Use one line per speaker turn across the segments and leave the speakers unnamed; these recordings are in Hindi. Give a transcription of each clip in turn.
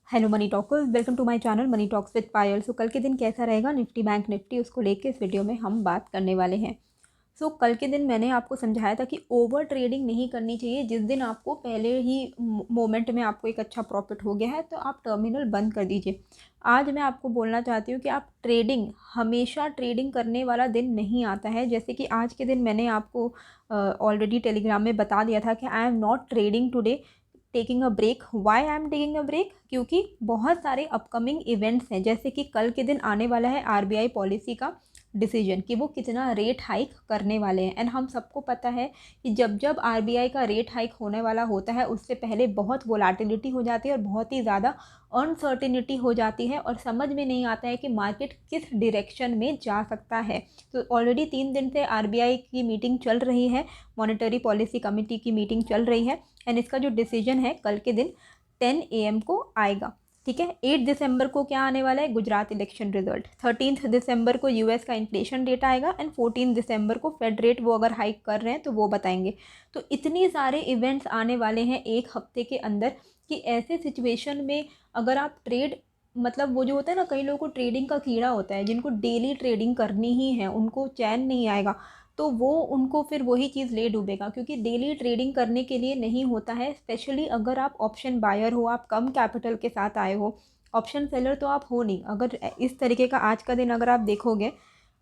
Hello money talkers, welcome to my channel money talks with Payal. So कल के दिन कैसा रहेगा निफ्टी बैंक निफ्टी, उसको लेके इस वीडियो में हम बात करने वाले हैं। सो कल के दिन मैंने आपको समझाया था कि ओवर ट्रेडिंग नहीं करनी चाहिए। जिस दिन आपको पहले ही मोमेंट में आपको एक अच्छा प्रॉफिट हो गया है तो आप टर्मिनल बंद कर दीजिए। आज मैं आपको बोलना चाहती हूँ कि आप ट्रेडिंग हमेशा ट्रेडिंग करने वाला दिन नहीं आता है। जैसे कि आज के दिन मैंने आपको ऑलरेडी टेलीग्राम में बता दिया था कि I am not trading today, taking a break. Why I am taking a break? क्योंकि बहुत सारे अपकमिंग इवेंट्स हैं। जैसे कि कल के दिन आने वाला है आरबीआई पॉलिसी का डिसीजन कि वो कितना रेट हाइक करने वाले हैं। एंड हम सबको पता है कि जब जब आरबीआई का रेट हाइक होने वाला होता है उससे पहले बहुत वोलाटिलिटी हो जाती है और बहुत ही ज़्यादा अनसर्टिनिटी हो जाती है और समझ में नहीं आता है कि मार्केट किस डायरेक्शन में जा सकता है। तो ऑलरेडी 3 दिन से आरबीआई की मीटिंग चल रही है, मॉनेटरी पॉलिसी कमेटी की मीटिंग चल रही है। एंड इसका जो डिसीजन है कल के दिन 10 AM को आएगा। ठीक है, 8 दिसंबर को क्या आने वाला है? Gujarat election result. 13 दिसंबर को यूएस का इन्फ्लेशन डेटा आएगा एंड 14 दिसंबर को फेड रेट वो अगर हाइक कर रहे हैं तो वो बताएंगे। तो इतनी सारे इवेंट्स आने वाले हैं एक हफ्ते के अंदर कि ऐसे सिचुएशन में अगर आप ट्रेड, मतलब वो जो होता है ना, कई लोगों को ट्रेडिंग का कीड़ा होता है जिनको डेली ट्रेडिंग करनी ही है, उनको चैन नहीं आएगा, तो वो उनको फिर वही चीज़ ले डूबेगा। क्योंकि डेली ट्रेडिंग करने के लिए नहीं होता है। स्पेशली अगर आप ऑप्शन बायर हो, आप कम कैपिटल के साथ आए हो, ऑप्शन सेलर तो आप हो नहीं। अगर इस तरीके का आज का दिन अगर आप देखोगे।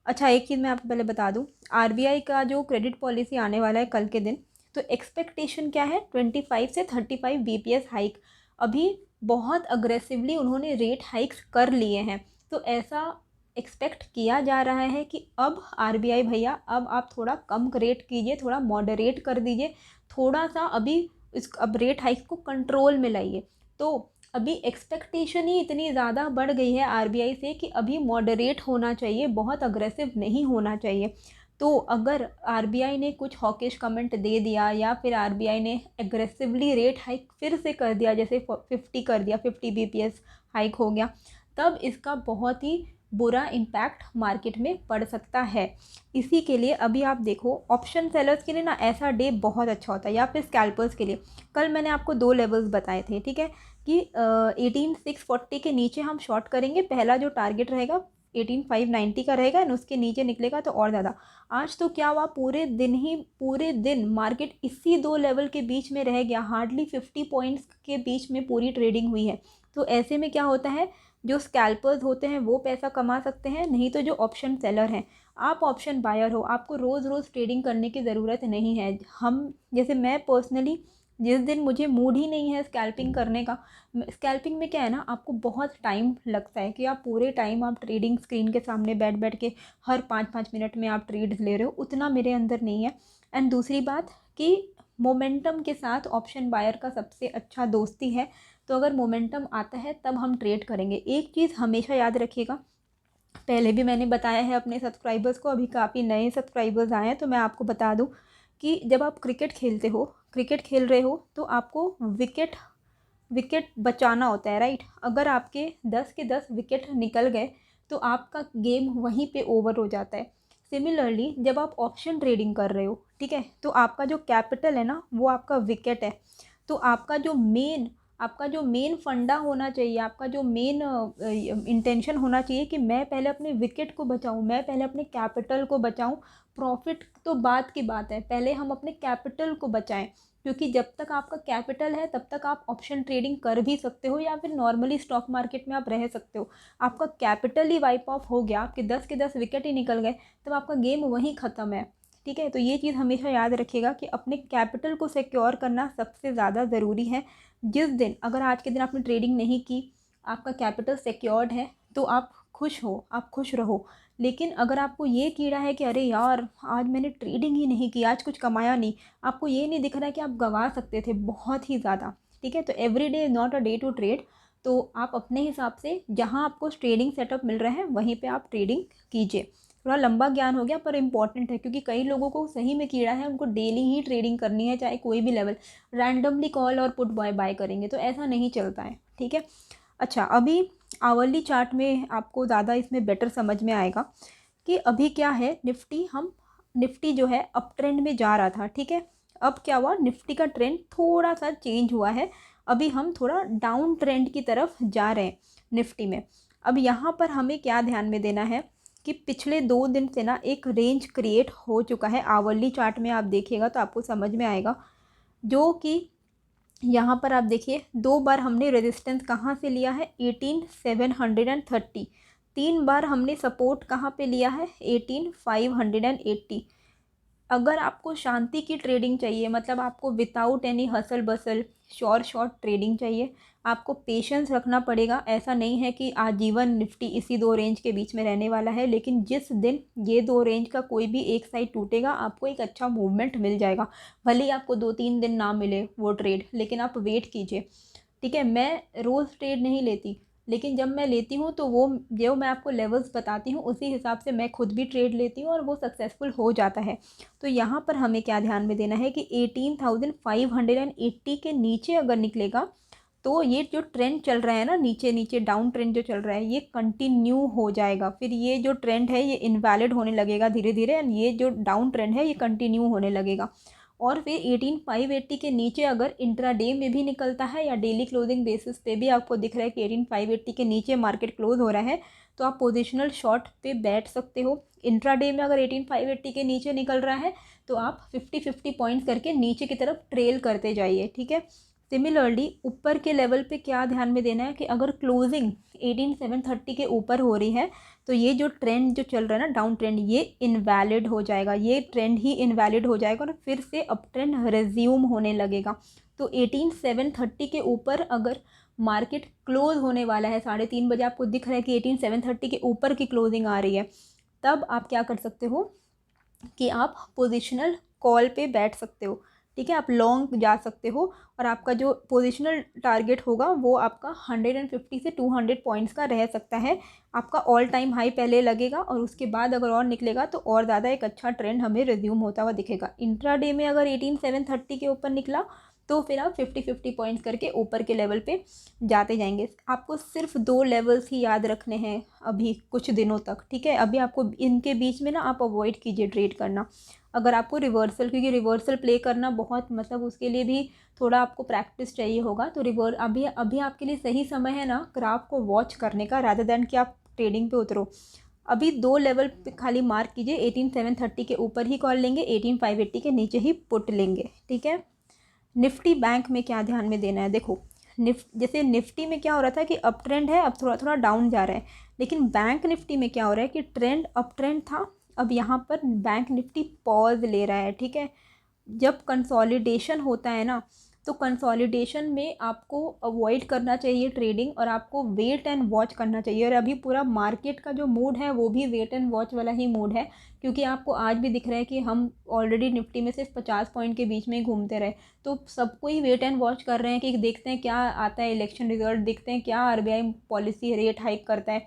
अच्छा, एक चीज़ मैं आपको पहले बता दूं, आरबीआई का जो क्रेडिट पॉलिसी आने वाला है कल के दिन, तो एक्सपेक्टेशन क्या है? 25 से 35 बीपीएस हाइक। अभी बहुत अग्रेसिवली उन्होंने रेट हाइक्स कर लिए हैं। तो ऐसा एक्सपेक्ट किया जा रहा है कि अब आरबीआई भैया, अब आप थोड़ा कम रेट कीजिए, थोड़ा मॉडरेट कर दीजिए, थोड़ा सा अभी इस अब रेट हाइक को कंट्रोल में लाइए। तो अभी एक्सपेक्टेशन ही इतनी ज़्यादा बढ़ गई है आरबीआई से कि अभी मॉडरेट होना चाहिए, बहुत अग्रेसिव नहीं होना चाहिए। तो अगर आरबीआई ने कुछ हॉकिश कमेंट दे दिया या फिर आरबीआई ने एग्रेसिवली रेट हाइक फिर से कर दिया, जैसे 50 कर दिया, 50 बीपीएस हाइक हो गया, तब इसका बहुत ही बुरा इम्पैक्ट मार्केट में पड़ सकता है। इसी के लिए अभी आप देखो, ऑप्शन सेलर्स के लिए ना ऐसा डे बहुत अच्छा होता है, या फिर स्कैल्पर्स के लिए। कल मैंने आपको 2 लेवल्स बताए थे, ठीक है, कि 18,640 के नीचे हम शॉर्ट करेंगे। पहला जो टारगेट रहेगा 18,590 का रहेगा एंड उसके नीचे निकलेगा तो और ज़्यादा। आज तो क्या हुआ, पूरे दिन मार्केट इसी 2 लेवल के बीच में रह गया। हार्डली 50 पॉइंट्स के बीच में पूरी ट्रेडिंग हुई है। तो ऐसे में क्या होता है, जो स्कैल्पर्स होते हैं वो पैसा कमा सकते हैं, नहीं तो जो ऑप्शन सेलर हैं, आप ऑप्शन बायर हो, आपको रोज़ रोज़ ट्रेडिंग करने की ज़रूरत नहीं है। हम जैसे मैं पर्सनली, जिस दिन मुझे मूड ही नहीं है स्कैल्पिंग करने का, स्कैल्पिंग में क्या है ना, आपको बहुत टाइम लगता है कि आप पूरे टाइम आप ट्रेडिंग स्क्रीन के सामने बैठ बैठ के हर 5-5 मिनट में आप ट्रेड्स ले रहे हो, उतना मेरे अंदर नहीं है। एंड दूसरी बात कि मोमेंटम के साथ ऑप्शन बायर का सबसे अच्छा दोस्ती है। तो अगर मोमेंटम आता है तब हम ट्रेड करेंगे। एक चीज़ हमेशा याद रखिएगा, पहले भी मैंने बताया है अपने सब्सक्राइबर्स को, अभी काफ़ी नए सब्सक्राइबर्स आए हैं तो मैं आपको बता दूं कि जब आप क्रिकेट खेलते हो, क्रिकेट खेल रहे हो, तो आपको विकेट विकेट बचाना होता है, राइट। अगर आपके 10 के 10 विकेट निकल गए तो आपका गेम वहीं पे ओवर हो जाता है। सिमिलरली जब आप ऑप्शन ट्रेडिंग कर रहे हो, ठीक है, तो आपका जो कैपिटल है ना वो आपका विकेट है। तो आपका जो मेन फंडा होना चाहिए, आपका जो मेन इंटेंशन होना चाहिए कि मैं पहले अपने विकेट को बचाऊं, मैं पहले अपने कैपिटल को बचाऊं। प्रॉफिट तो बात की बात है, पहले हम अपने कैपिटल को बचाएं। क्योंकि जब तक आपका कैपिटल है तब तक आप ऑप्शन ट्रेडिंग कर भी सकते हो या फिर नॉर्मली स्टॉक मार्केट में आप रह सकते हो। आपका कैपिटल ही वाइप ऑफ हो गया, आपके 10 के 10 विकेट ही निकल गए, तब आपका गेम वहीं ख़त्म है। ठीक है, तो ये चीज़ हमेशा याद रखिएगा कि अपने कैपिटल को सिक्योर करना सबसे ज़्यादा ज़रूरी है। जिस दिन, अगर आज के दिन आपने ट्रेडिंग नहीं की, आपका कैपिटल सिक्योर्ड है, तो आप खुश हो, आप खुश रहो। लेकिन अगर आपको ये कीड़ा है कि अरे यार आज मैंने ट्रेडिंग ही नहीं की, आज कुछ कमाया नहीं, आपको ये नहीं दिख रहा है कि आप गंवा सकते थे बहुत ही ज़्यादा, ठीक है, तो every day is not a day to trade. तो आप अपने हिसाब से जहाँ आपको ट्रेडिंग सेटअप मिल रहा है वहीं पे आप ट्रेडिंग कीजिए। थोड़ा लंबा ज्ञान हो गया पर इम्पॉर्टेंट है, क्योंकि कई लोगों को सही में कीड़ा है, उनको डेली ही ट्रेडिंग करनी है, चाहे कोई भी लेवल। रैंडमली कॉल और पुट बाय करेंगे तो ऐसा नहीं चलता है, ठीक है। अच्छा, अभी आवरली चार्ट में आपको ज़्यादा इसमें बेटर समझ में आएगा कि अभी क्या है। निफ्टी जो है अप ट्रेंड में जा रहा था, ठीक है। अब क्या हुआ, निफ्टी का ट्रेंड थोड़ा सा चेंज हुआ है। अभी हम थोड़ा डाउन ट्रेंड की तरफ जा रहे हैं निफ्टी में। अब यहाँ पर हमें क्या ध्यान में देना है कि पिछले 2 दिन से ना एक रेंज क्रिएट हो चुका है। आवरली चार्ट में आप देखिएगा तो आपको समझ में आएगा, जो कि यहाँ पर आप देखिए 2 बार हमने रेजिस्टेंस कहाँ से लिया है, 18,730। 3 बार हमने सपोर्ट कहाँ पे लिया है, 18,580। अगर आपको शांति की ट्रेडिंग चाहिए, मतलब आपको without any hustle bustle short trading चाहिए, आपको पेशेंस रखना पड़ेगा। ऐसा नहीं है कि आजीवन निफ्टी इसी 2 रेंज के बीच में रहने वाला है, लेकिन जिस दिन ये 2 रेंज का कोई भी एक साइड टूटेगा आपको एक अच्छा मूवमेंट मिल जाएगा। भले ही आपको 2-3 दिन ना मिले वो ट्रेड, लेकिन आप वेट कीजिए, ठीक है। मैं रोज़ ट्रेड नहीं लेती, लेकिन जब मैं लेती हूँ तो वो जो मैं आपको लेवल्स बताती हूँ उसी हिसाब से मैं खुद भी ट्रेड लेती हूँ और वो सक्सेसफुल हो जाता है। तो यहाँ पर हमें क्या ध्यान में देना है कि 18,580 के नीचे अगर निकलेगा तो ये जो ट्रेंड चल रहा है ना, नीचे नीचे डाउन ट्रेंड जो चल रहा है, ये कंटिन्यू हो जाएगा। फिर ये जो ट्रेंड है ये इनवैलिड होने लगेगा धीरे धीरे, एंड ये जो डाउन ट्रेंड है ये कंटिन्यू होने लगेगा। और फिर 18,580 के नीचे अगर इंट्राडे में भी निकलता है या डेली क्लोजिंग बेसिस पे भी आपको दिख रहा है कि 18,580 के नीचे मार्केट क्लोज हो रहा है, तो आप पोजिशनल शॉर्ट पे बैठ सकते हो। इंट्राडे में अगर 18,580 के नीचे निकल रहा है तो आप 50-50 पॉइंट्स करके नीचे की तरफ ट्रेल करते जाइए, ठीक है। सिमिलरली ऊपर के लेवल पे क्या ध्यान में देना है कि अगर क्लोजिंग 18,730 के ऊपर हो रही है तो ये जो ट्रेंड जो चल रहा है ना डाउन ट्रेंड, ये इनवैलिड हो जाएगा, ये ट्रेंड ही इनवैलिड हो जाएगा और फिर से अप ट्रेंड रिज्यूम होने लगेगा। तो 18,730 के ऊपर अगर मार्केट क्लोज होने वाला है 3:30 बजे, आपको दिख रहा है कि 18,730 के ऊपर की क्लोजिंग आ रही है, तब आप क्या कर सकते हो कि आप पोजिशनल कॉल पे बैठ सकते हो, ठीक है। आप लॉन्ग जा सकते हो और आपका जो पोजिशनल टारगेट होगा वो आपका 150 से 200 पॉइंट्स का रह सकता है। आपका ऑल टाइम हाई पहले लगेगा और उसके बाद अगर और निकलेगा तो और ज़्यादा एक अच्छा ट्रेंड हमें रिज्यूम होता हुआ दिखेगा। इंट्राडे में अगर 18,730 के ऊपर निकला तो फिर आप 50-50 पॉइंट्स करके ऊपर के लेवल पे जाते जाएंगे। आपको सिर्फ 2 लेवल्स ही याद रखने हैं अभी कुछ दिनों तक, ठीक है। अभी आपको इनके बीच में ना आप अवॉइड कीजिए ट्रेड करना। अगर आपको रिवर्सल, क्योंकि रिवर्सल प्ले करना बहुत, मतलब उसके लिए भी थोड़ा आपको प्रैक्टिस चाहिए होगा, तो अभी आपके लिए सही समय है ना ग्राफ को वॉच करने का, रादर दैन कि आप ट्रेडिंग पे उतरो। अभी 2 लेवल पे खाली मार्क कीजिए, 18,730 के ऊपर ही कॉल लेंगे, 18,580 के नीचे ही पुट लेंगे, ठीक है। निफ्टी बैंक में क्या ध्यान में देना है, देखो जैसे निफ्टी में क्या हो रहा था कि अप ट्रेंड है, अब थोड़ा थोड़ा डाउन जा रहा है, लेकिन बैंक निफ्टी में क्या हो रहा है कि ट्रेंड अप ट्रेंड था, अब यहाँ पर बैंक निफ्टी पॉज ले रहा है, ठीक है। जब कंसोलिडेशन होता है ना, तो कंसोलिडेशन में आपको अवॉइड करना चाहिए ट्रेडिंग और आपको वेट एंड वॉच करना चाहिए। और अभी पूरा मार्केट का जो मूड है वो भी वेट एंड वॉच वाला ही मूड है, क्योंकि आपको आज भी दिख रहा है कि हम ऑलरेडी निफ्टी में सिर्फ 50 पॉइंट के बीच में ही घूमते रहे, तो सबको ही वेट एंड वॉच कर रहे हैं कि देखते हैं क्या आता है इलेक्शन रिजल्ट, देखते हैं क्या आरबीआई पॉलिसी रेट हाइक करता है,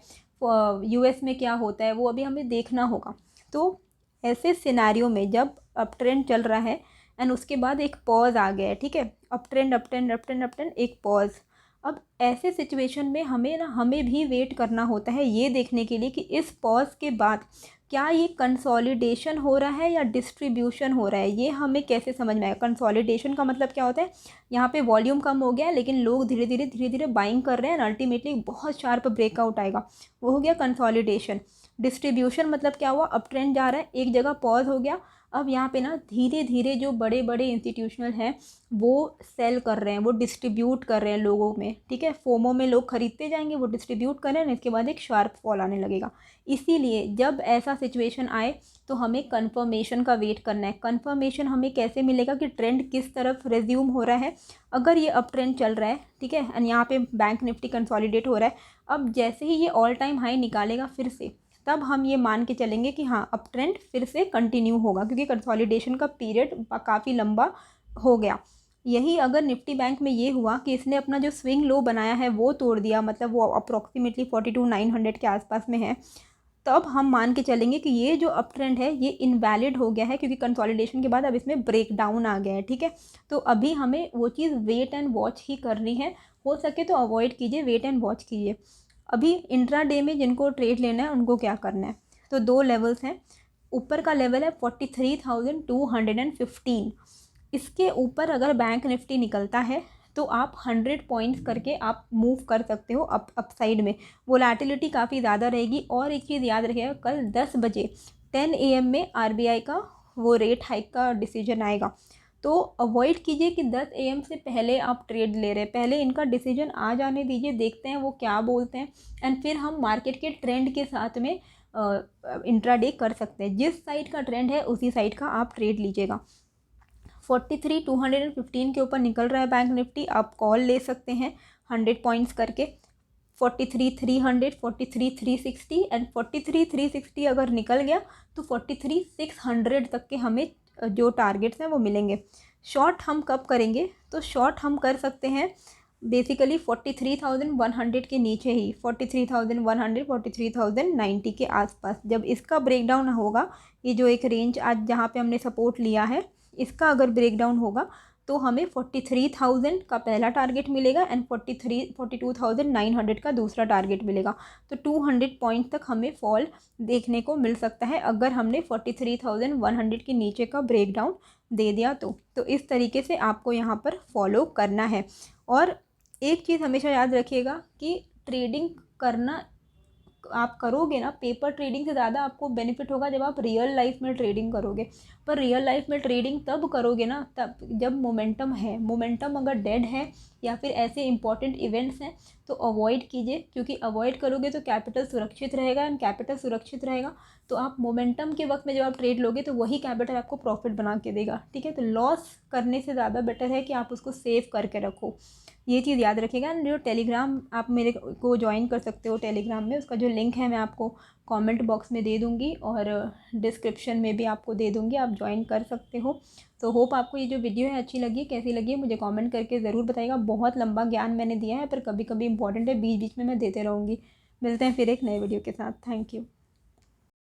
यूएस में क्या होता है, वो अभी हमें देखना होगा। तो ऐसे सिनेरियो में जब अप ट्रेंड चल रहा है एंड उसके बाद एक पॉज आ गया है, ठीक है, up trend up trend up trend up trend, एक पॉज। अब ऐसे सिचुएशन में हमें भी वेट करना होता है ये देखने के लिए कि इस पॉज के बाद क्या ये कंसोलिडेशन हो रहा है या डिस्ट्रीब्यूशन हो रहा है। ये हमें कैसे समझ में आएगा। कंसोलिडेशन का मतलब क्या होता है, यहाँ पे वॉल्यूम कम हो गया है लेकिन लोग धीरे धीरे बाइंग कर रहे हैं, अल्टीमेटली बहुत शार्प ब्रेकआउट आएगा, वो हो गया कंसोलिडेशन। डिस्ट्रीब्यूशन मतलब क्या हुआ, अप ट्रेंड जा रहा है, एक जगह पॉज हो गया, अब यहाँ पे ना धीरे धीरे जो बड़े बड़े इंस्टीट्यूशनल हैं वो सेल कर रहे हैं, वो डिस्ट्रीब्यूट कर रहे हैं लोगों में, ठीक है। फोमो में लोग खरीदते जाएंगे, वो डिस्ट्रीब्यूट कर रहे हैं, इसके बाद एक शार्प फॉल आने लगेगा। इसीलिए जब ऐसा सिचुएशन आए तो हमें कंफर्मेशन का वेट करना है। कंफर्मेशन हमें कैसे मिलेगा कि ट्रेंड किस तरफ रेज्यूम हो रहा है। अगर ये अप ट्रेंड चल रहा है, ठीक है, एंड यहाँ पे बैंक निफ्टी कंसोलिडेट हो रहा है, अब जैसे ही ये ऑल टाइम हाई निकालेगा फिर से, तब हम ये मान के चलेंगे कि हाँ अप ट्रेंड फिर से कंटिन्यू होगा, क्योंकि कंसोलिडेशन का पीरियड काफ़ी लंबा हो गया। यही अगर निफ्टी बैंक में ये हुआ कि इसने अपना जो स्विंग लो बनाया है वो तोड़ दिया, मतलब वो अप्रॉक्सीमेटली 42,900 के आसपास में है, तब हम मान के चलेंगे कि ये जो अप ट्रेंड है ये इनवैलिड हो गया है, क्योंकि कंसोलिडेशन के बाद अब इसमें ब्रेक डाउन आ गया है, ठीक है। तो अभी हमें वो चीज़ वेट एंड वॉच ही करनी है, हो सके तो अवॉइड कीजिए, वेट एंड वॉच कीजिए। अभी इंट्राडे में जिनको ट्रेड लेना है उनको क्या करना है, तो 2 लेवल्स हैं। ऊपर का लेवल है 43,215, इसके ऊपर अगर बैंक निफ्टी निकलता है तो आप 100 पॉइंट्स करके आप मूव कर सकते हो अप साइड में। वोलेटिलिटी काफ़ी ज़्यादा रहेगी। और एक चीज़ याद रखिएगा, कल 10 बजे 10 AM में RBI का वो रेट हाइक का डिसीजन आएगा। तो अवॉइड कीजिए कि 10 AM से पहले आप ट्रेड ले रहे हैं। पहले इनका डिसीजन आ जाने दीजिए, देखते हैं वो क्या बोलते हैं, एंड फिर हम मार्केट के ट्रेंड के साथ में इंट्राडे कर सकते हैं। जिस साइड का ट्रेंड है उसी साइड का आप ट्रेड लीजिएगा। 43,215 के ऊपर निकल रहा है बैंक निफ्टी, आप कॉल ले सकते हैं 100 पॉइंट्स करके। 43,300, 43,360 एंड 43,360 अगर निकल गया तो 43,600 तक के हमें जो टारगेट्स हैं वो मिलेंगे। शॉर्ट हम कब करेंगे, तो शॉर्ट हम कर सकते हैं बेसिकली 43,100 के नीचे ही, 43,100, 43,090 के आसपास। जब इसका ब्रेकडाउन होगा, ये जो एक रेंज आज जहाँ पे हमने सपोर्ट लिया है, इसका अगर ब्रेकडाउन होगा तो हमें 43,000 का पहला टारगेट मिलेगा एंड 42,900 का दूसरा टारगेट मिलेगा। तो 200 पॉइंट तक हमें फॉल देखने को मिल सकता है अगर हमने 43,100 के नीचे का ब्रेकडाउन दे दिया तो इस तरीके से आपको यहाँ पर फॉलो करना है। और एक चीज़ हमेशा याद रखिएगा कि ट्रेडिंग करना आप करोगे ना, पेपर ट्रेडिंग से ज़्यादा आपको बेनिफिट होगा जब आप रियल लाइफ में ट्रेडिंग करोगे। पर रियल लाइफ में ट्रेडिंग तब करोगे ना तब जब मोमेंटम है। मोमेंटम अगर डेड है या फिर ऐसे इंपॉर्टेंट इवेंट्स हैं तो अवॉइड कीजिए, क्योंकि अवॉइड करोगे तो कैपिटल सुरक्षित रहेगा, एंड कैपिटल सुरक्षित रहेगा तो आप मोमेंटम के वक्त में जब आप ट्रेड लोगे तो वही कैपिटल आपको प्रॉफिट बना के देगा। ठीक है, तो लॉस करने से ज़्यादा बेटर है कि आप उसको सेव करके रखो, ये चीज़ याद रखिएगा। एंड जो टेलीग्राम आप मेरे को ज्वाइन कर सकते हो टेलीग्राम में, उसका जो लिंक है मैं आपको कमेंट बॉक्स में दे दूँगी और डिस्क्रिप्शन में भी आपको दे दूँगी, आप ज्वाइन कर सकते हो। तो होप आपको ये जो वीडियो है अच्छी लगी, कैसी लगी मुझे कमेंट करके ज़रूर बताइएगा। बहुत लंबा ज्ञान मैंने दिया है पर कभी कभी इंपॉर्टेंट है, बीच बीच में मैं देते रहूँगी। मिलते हैं फिर एक नए वीडियो के साथ। Thank you.